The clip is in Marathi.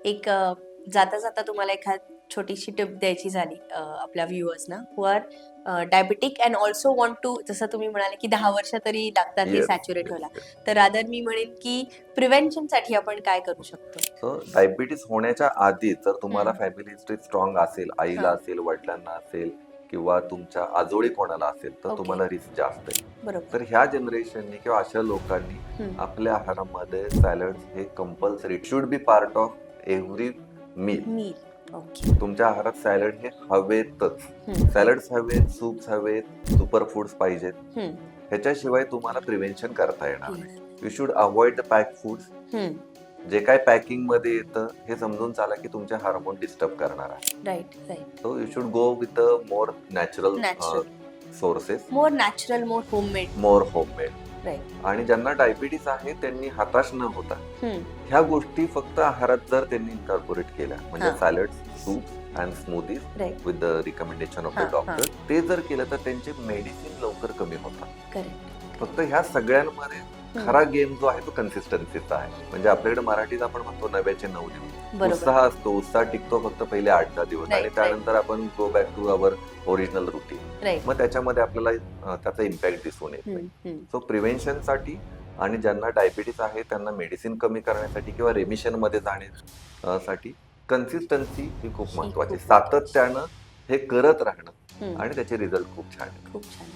एक जाता जाता तुम्हाला एखाद छोटीशी टिप द्यायची झाली आपल्या व्ह्युअर्सना who are diabetic and also want to, जसं तुम्ही म्हणाले की 10 वर्ष तरी लागतात हे येस, सॅच्युरेट येस, व्हायला, येस. तर रादर मी म्हणेन की प्रिव्हेन्शनसाठी आपण काय करू शकतो? सो डायबिटीस होण्याच्या आधी जर तुम्हाला हम्म. फॅमिली हिस्ट्री स्ट्रॉंग असेल, आईला हा. असेल, वडिलांना असेल किंवा तुमच्या आजोळी कोणाला असेल, तर ओके. तुम्हाला रिस्क जास्त आहे. बरोबर. तर ह्या जनरेशननी किंवा अशा लोकांनी हम्म. आपल्या आहारामध्ये सॅलड्स हे compulsory should be part of every meal. Meal. Okay. तुमच्या आहारात सॅलड हे हवेतच. हम्म. सॅलड्स हवेत, सूप्स हवेत, सुपर फूड्स पाहिजेत. हम्म. ह्याच्याशिवाय तुम्हाला प्रिव्हेन्शन करता येणार नाही. हम्म. You should avoid the pack foods. हम्म. जे काय पॅकिंग मध्ये येतं हे समजून चाला की तुमचे हार्मोन डिस्टर्ब करणार आहे. Right right. So you should go with the more natural natural. Sources, more natural, more homemade. More homemade. Right. आणि ज्यांना डायबिटीस आहे त्यांनी हताश न होता हम्म. ह्या गोष्टी फक्त आहारात जर त्यांनी इन्कॉर्पोरेट केल्या, म्हणजे हा. Salads, soups and smoothies right. With the recommendation of हा, द डॉक्टर, ते जर केलं तर त्यांचे मेडिसिन लवकर कमी होतात. करेक्ट. फक्त ह्या सगळ्यांमध्ये खरा गेम जो आहे तो कन्सिस्टन्सीचा आहे. म्हणजे आपल्याकडे मराठीत आपण म्हणतो नव्याचे 9 दिवस. बरोबर. उत्साह असतो, उत्साह टिकतो फक्त पहिले 8-10 दिवस Right, आणि त्यानंतर आपण go back to our original routine. Right. मग त्याच्यामध्ये आपल्याला त्याचा इम्पॅक्ट दिसून येत नाही. हम्म. हम्म. सो प्रिव्हेन्शनसाठी आणि ज्यांना डायबिटीस आहे त्यांना मेडिसिन कमी करण्यासाठी किंवा रेमिशन मध्ये जाण्यासाठी कन्सिस्टन्सी ही खूप महत्वाची. खूप महत्त्वाची. सातत्यानं हे करत राहणं हम्म. आणि त्याचे रिझल्ट खूप छान आहेत. खूप छान.